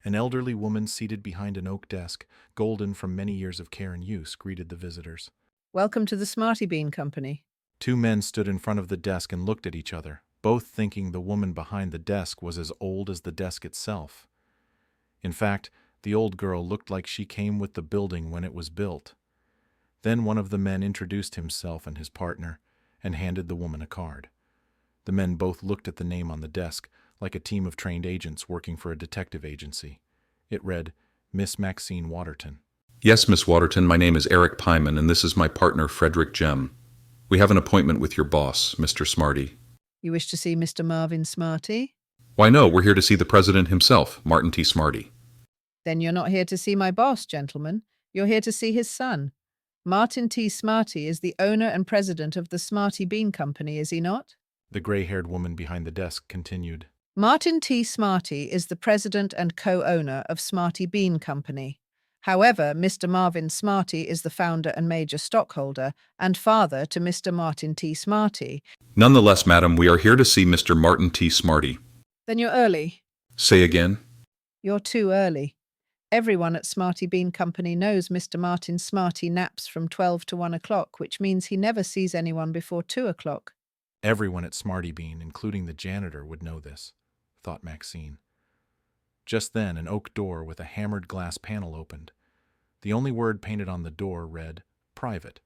An elderly woman seated behind an oak desk, golden from many years of care and use, greeted the visitors. Welcome to the Smarty Bean Company. Two men stood in front of the desk and looked at each other, both thinking the woman behind the desk was as old as the desk itself. In fact, the old girl looked like she came with the building when it was built. Then one of the men introduced himself and his partner, and handed the woman a card. The men both looked at the name on the desk, like a team of trained agents working for a detective agency. It read, Miss Maxine Waterton. Yes, Miss Waterton, my name is Eric Pyman, and this is my partner, Frederick Jem. We have an appointment with your boss, Mr. Smarty. You wish to see Mr. Marvin Smarty? Why no, we're here to see the president himself, Martin T. Smarty. Then you're not here to see my boss, gentlemen. You're here to see his son. Martin T. Smarty is the owner and president of the Smarty Bean Company, is he not? The gray-haired woman behind the desk continued. Martin T. Smarty is the president and co-owner of Smarty Bean Company. However, Mr. Marvin Smarty is the founder and major stockholder and father to Mr. Martin T. Smarty. Nonetheless, madam, we are here to see Mr. Martin T. Smarty. Then you're early. Say again? You're too early. Everyone at Smarty Bean Company knows Mr. Martin Smarty naps from 12 to 1 o'clock, which means he never sees anyone before 2 o'clock. Everyone at Smarty Bean, including the janitor, would know this, thought Maxine. Just then, an oak door with a hammered glass panel opened. The only word painted on the door read, Private.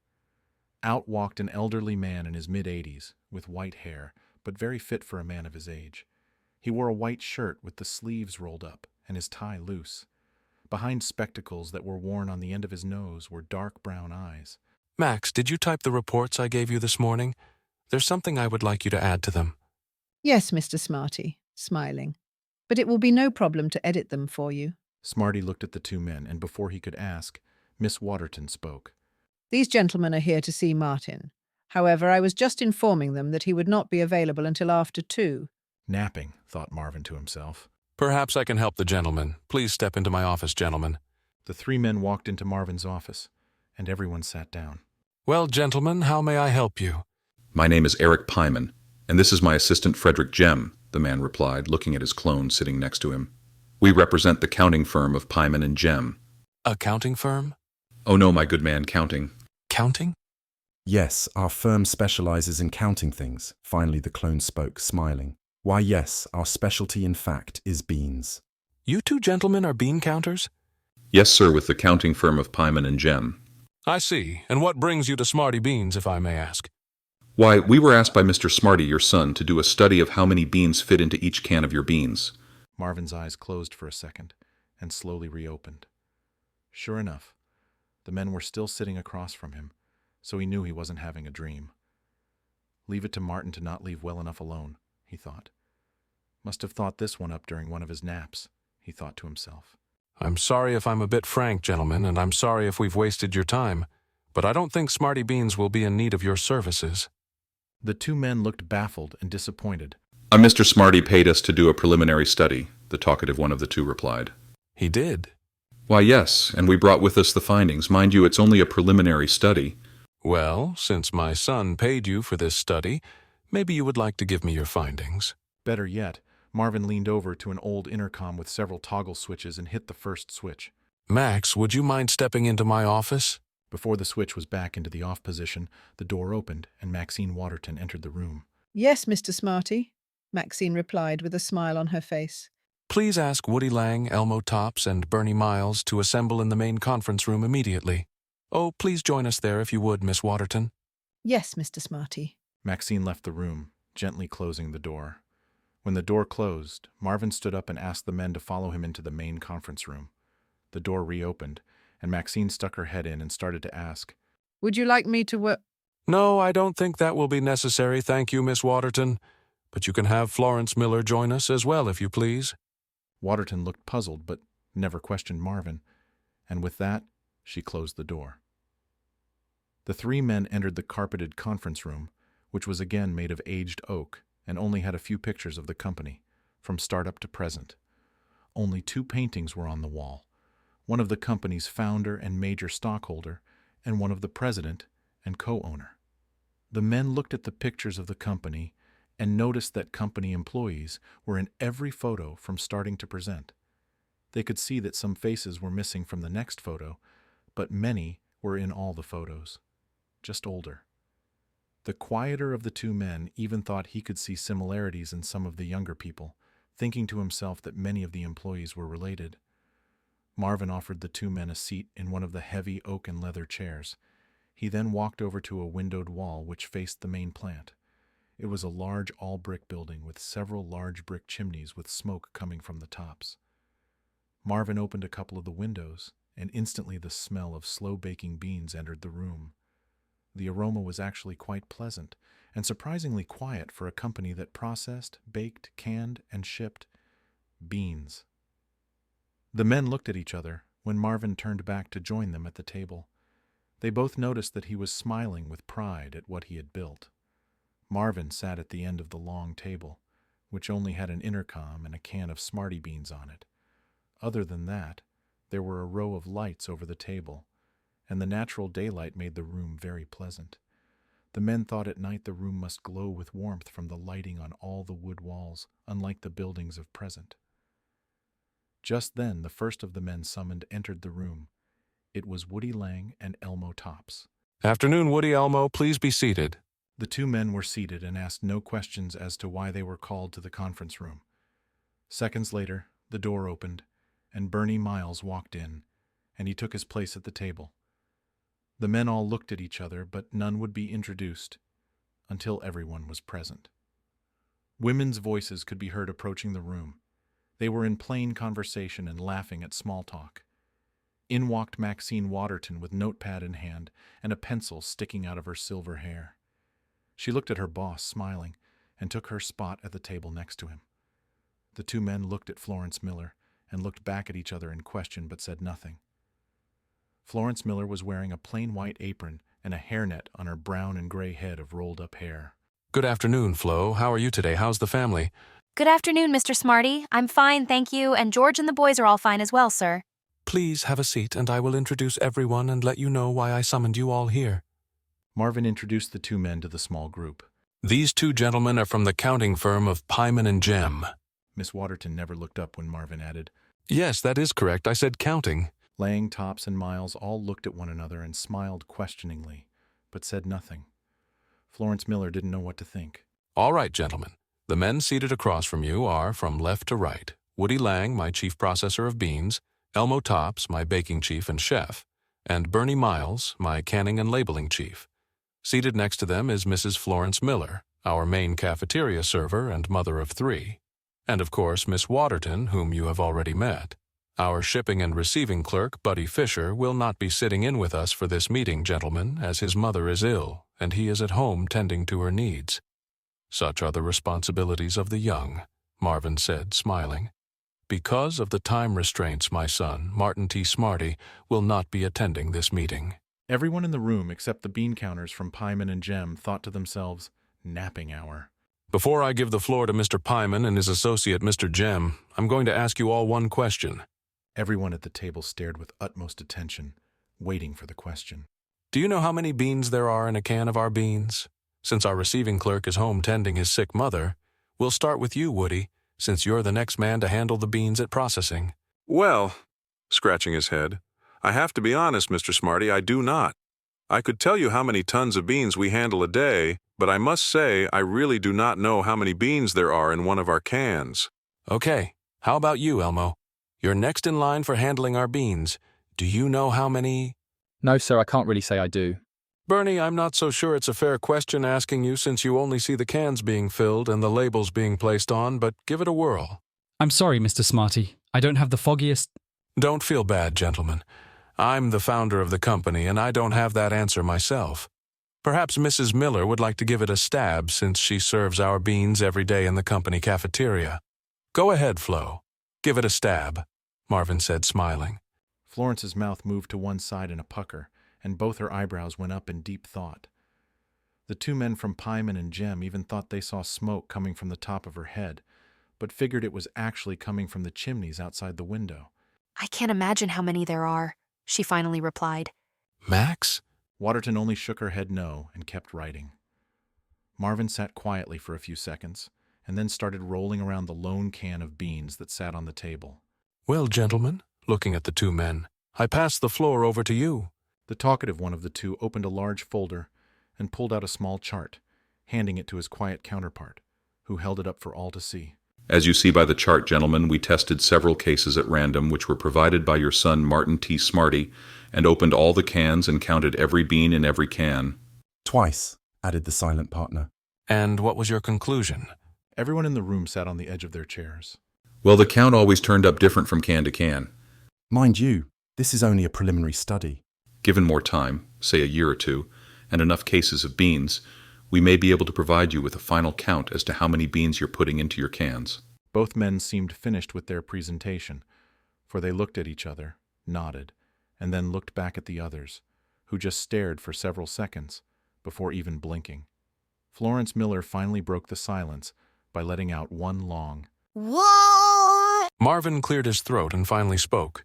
Out walked an elderly man in his mid-80s, with white hair, but very fit for a man of his age. He wore a white shirt with the sleeves rolled up and his tie loose. Behind spectacles that were worn on the end of his nose were dark brown eyes. Max, did you type the reports I gave you this morning? There's something I would like you to add to them. Yes, Mr. Smarty, smiling. But it will be no problem to edit them for you. Smarty looked at the two men, and before he could ask, Miss Waterton spoke. These gentlemen are here to see Martin. However, I was just informing them that he would not be available until after 2. Napping, thought Marvin to himself. Perhaps I can help the gentleman. Please step into my office, gentlemen. The three men walked into Marvin's office, and everyone sat down. Well, gentlemen, how may I help you? My name is Eric Pyman, and this is my assistant Frederick Jem, the man replied, looking at his clone sitting next to him. We represent the counting firm of Pyman and Jem. A counting firm? Oh no, my good man, counting. Counting? Yes, our firm specializes in counting things. Finally, the clone spoke, smiling. Why, yes, our specialty, in fact, is beans. You two gentlemen are bean counters? Yes, sir, with the counting firm of Pyman and Jem. I see. And what brings you to Smarty Beans, if I may ask? Why, we were asked by Mr. Smarty, your son, to do a study of how many beans fit into each can of your beans. Marvin's eyes closed for a second and slowly reopened. Sure enough, the men were still sitting across from him, so he knew he wasn't having a dream. Leave it to Martin to not leave well enough alone, he thought. Must have thought this one up during one of his naps, he thought to himself. I'm sorry if I'm a bit frank, gentlemen, and I'm sorry if we've wasted your time, but I don't think Smarty Beans will be in need of your services. The two men looked baffled and disappointed. Mr. Smarty paid us to do a preliminary study, the talkative one of the two replied. He did? Why, yes, and we brought with us the findings. Mind you, it's only a preliminary study. Well, since my son paid you for this study, maybe you would like to give me your findings. Better yet, Marvin leaned over to an old intercom with several toggle switches and hit the first switch. Max, would you mind stepping into my office? Before the switch was back into the off position, the door opened and Maxine Waterton entered the room. Yes, Mr. Smarty, Maxine replied with a smile on her face. Please ask Woody Lang, Elmo Tops, and Bernie Miles to assemble in the main conference room immediately. Oh, please join us there if you would, Miss Waterton. Yes, Mr. Smarty. Maxine left the room, gently closing the door. When the door closed, Marvin stood up and asked the men to follow him into the main conference room. The door reopened, and Maxine stuck her head in and started to ask, Would you like me to work? No, I don't think that will be necessary, thank you, Miss Waterton. But you can have Florence Miller join us as well, if you please. Waterton looked puzzled, but never questioned Marvin, and with that, she closed the door. The three men entered the carpeted conference room, which was again made of aged oak and only had a few pictures of the company, from startup to present. Only 2 paintings were on the wall, one of the company's founder and major stockholder, and one of the president and co-owner. The men looked at the pictures of the company and noticed that company employees were in every photo from starting to present. They could see that some faces were missing from the next photo, but many were in all the photos, just older. The quieter of the two men even thought he could see similarities in some of the younger people, thinking to himself that many of the employees were related. Marvin offered the two men a seat in one of the heavy oak and leather chairs. He then walked over to a windowed wall which faced the main plant. It was a large all-brick building with several large brick chimneys with smoke coming from the tops. Marvin opened a couple of the windows, and instantly the smell of slow-baking beans entered the room. The aroma was actually quite pleasant, and surprisingly quiet for a company that processed, baked, canned, and shipped beans. The men looked at each other when Marvin turned back to join them at the table. They both noticed that he was smiling with pride at what he had built. Marvin sat at the end of the long table, which only had an intercom and a can of Smarty beans on it. Other than that, there were a row of lights over the table, and the natural daylight made the room very pleasant. The men thought at night the room must glow with warmth from the lighting on all the wood walls, unlike the buildings of present. Just then the first of the men summoned entered the room. It was Woody Lang and Elmo Tops. Afternoon, Woody, Elmo. Please be seated. The two men were seated and asked no questions as to why they were called to the conference room. Seconds later, the door opened, and Bernie Miles walked in, and he took his place at the table. The men all looked at each other, but none would be introduced until everyone was present. Women's voices could be heard approaching the room. They were in plain conversation and laughing at small talk. In walked Maxine Waterton with notepad in hand and a pencil sticking out of her silver hair. She looked at her boss, smiling, and took her spot at the table next to him. The two men looked at Florence Miller and looked back at each other in question but said nothing. Florence Miller was wearing a plain white apron and a hairnet on her brown and gray head of rolled-up hair. Good afternoon, Flo. How are you today? How's the family? Good afternoon, Mr. Smarty. I'm fine, thank you, and George and the boys are all fine as well, sir. Please have a seat, and I will introduce everyone and let you know why I summoned you all here. Marvin introduced the two men to the small group. These two gentlemen are from the counting firm of Pyman and Jem. Miss Waterton never looked up when Marvin added. Yes, that is correct. I said counting. Lang, Tops, and Miles all looked at one another and smiled questioningly, but said nothing. Florence Miller didn't know what to think. All right, gentlemen. The men seated across from you are, from left to right, Woody Lang, my chief processor of beans, Elmo Tops, my baking chief and chef, and Bernie Miles, my canning and labeling chief. Seated next to them is Mrs. Florence Miller, our main cafeteria server and mother of three, and of course Miss Waterton, whom you have already met. Our shipping and receiving clerk, Buddy Fisher, will not be sitting in with us for this meeting, gentlemen, as his mother is ill, and he is at home tending to her needs. Such are the responsibilities of the young, Marvin said, smiling. Because of the time restraints, my son, Martin T. Smarty, will not be attending this meeting. Everyone in the room except the bean counters from Pyman and Jem thought to themselves, napping hour. Before I give the floor to Mr. Pyman and his associate, Mr. Jem, I'm going to ask you all one question. Everyone at the table stared with utmost attention, waiting for the question. Do you know how many beans there are in a can of our beans? Since our receiving clerk is home tending his sick mother, we'll start with you, Woody, since you're the next man to handle the beans at processing. Well, scratching his head, I have to be honest, Mr. Smarty, I do not. I could tell you how many tons of beans we handle a day, but I must say I really do not know how many beans there are in one of our cans. Okay, how about you, Elmo? You're next in line for handling our beans. Do you know how many? No, sir, I can't really say I do. Bernie, I'm not so sure it's a fair question asking you since you only see the cans being filled and the labels being placed on, but give it a whirl. I'm sorry, Mr. Smarty. I don't have the foggiest... Don't feel bad, gentlemen. I'm the founder of the company, and I don't have that answer myself. Perhaps Mrs. Miller would like to give it a stab since she serves our beans every day in the company cafeteria. Go ahead, Flo. Give it a stab, Marvin said, smiling. Florence's mouth moved to one side in a pucker, and both her eyebrows went up in deep thought. The two men from Pyman and Jem even thought they saw smoke coming from the top of her head, but figured it was actually coming from the chimneys outside the window. I can't imagine how many there are, she finally replied. Max? Waterton only shook her head no and kept writing. Marvin sat quietly for a few seconds, and then started rolling around the lone can of beans that sat on the table. Well, gentlemen, looking at the two men, I pass the floor over to you. The talkative one of the two opened a large folder and pulled out a small chart, handing it to his quiet counterpart, who held it up for all to see. As you see by the chart, gentlemen, we tested several cases at random which were provided by your son Martin T. Smarty, and opened all the cans and counted every bean in every can. Twice, added the silent partner. And what was your conclusion? Everyone in the room sat on the edge of their chairs. Well, the count always turned up different from can to can. Mind you, this is only a preliminary study. Given more time, say a year or two, and enough cases of beans, we may be able to provide you with a final count as to how many beans you're putting into your cans. Both men seemed finished with their presentation, for they looked at each other, nodded, and then looked back at the others, who just stared for several seconds before even blinking. Florence Miller finally broke the silence by letting out one long, What? Marvin cleared his throat and finally spoke.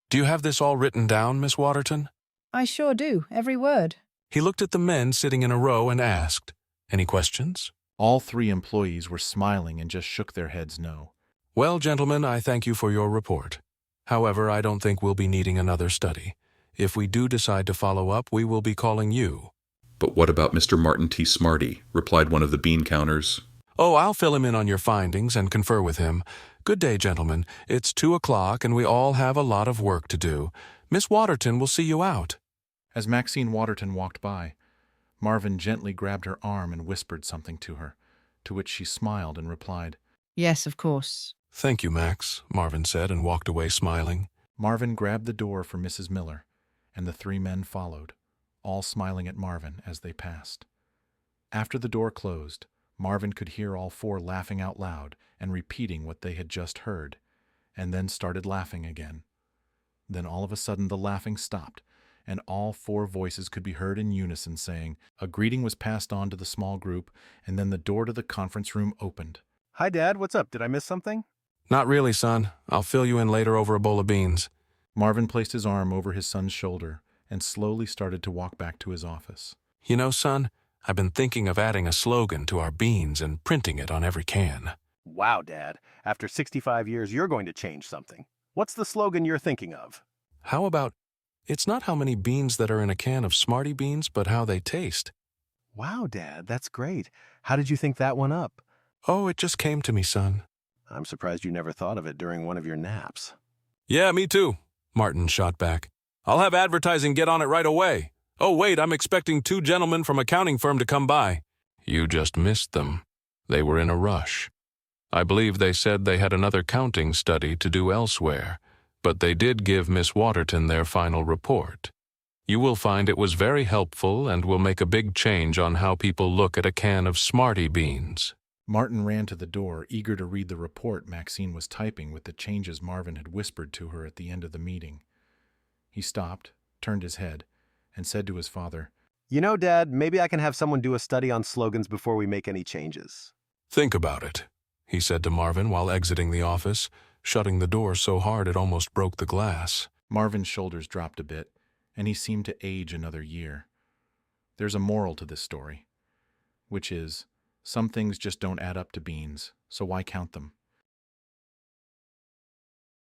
Do you have this all written down, Miss Waterton? I sure do, every word. He looked at the men sitting in a row and asked, Any questions? All three employees were smiling and just shook their heads no. Well, gentlemen, I thank you for your report. However, I don't think we'll be needing another study. If we do decide to follow up, we will be calling you. But what about Mr. Martin T. Smarty? Replied one of the bean counters. Oh, I'll fill him in on your findings and confer with him. Good day, gentlemen. It's 2:00 and we all have a lot of work to do. Miss Waterton will see you out. As Maxine Waterton walked by, Marvin gently grabbed her arm and whispered something to her, to which she smiled and replied. Yes, of course. Thank you, Max, Marvin said and walked away smiling. Marvin grabbed the door for Mrs. Miller, and the three men followed, all smiling at Marvin as they passed. After the door closed, Marvin could hear all four laughing out loud and repeating what they had just heard, and then started laughing again. Then all of a sudden the laughing stopped, and all four voices could be heard in unison saying, a greeting was passed on to the small group, and then the door to the conference room opened. Hi, Dad. What's up? Did I miss something? Not really, son. I'll fill you in later over a bowl of beans. Marvin placed his arm over his son's shoulder and slowly started to walk back to his office. You know, son, I've been thinking of adding a slogan to our beans and printing it on every can. Wow, Dad. After 65 years, you're going to change something. What's the slogan you're thinking of? How about, it's not how many beans that are in a can of Smarty beans, but how they taste. Wow, Dad, that's great. How did you think that one up? Oh, it just came to me, son. I'm surprised you never thought of it during one of your naps. Yeah, me too, Martin shot back. I'll have advertising get on it right away. Oh, wait, I'm expecting 2 gentlemen from accounting firm to come by. You just missed them. They were in a rush. I believe they said they had another counting study to do elsewhere, but they did give Miss Waterton their final report. You will find it was very helpful and will make a big change on how people look at a can of Smarty beans. Martin ran to the door, eager to read the report Maxine was typing with the changes Marvin had whispered to her at the end of the meeting. He stopped, turned his head, and said to his father, You know, Dad, maybe I can have someone do a study on slogans before we make any changes. Think about it, he said to Marvin while exiting the office, shutting the door so hard it almost broke the glass. Marvin's shoulders dropped a bit, and he seemed to age another year. There's a moral to this story, which is, some things just don't add up to beans, so why count them?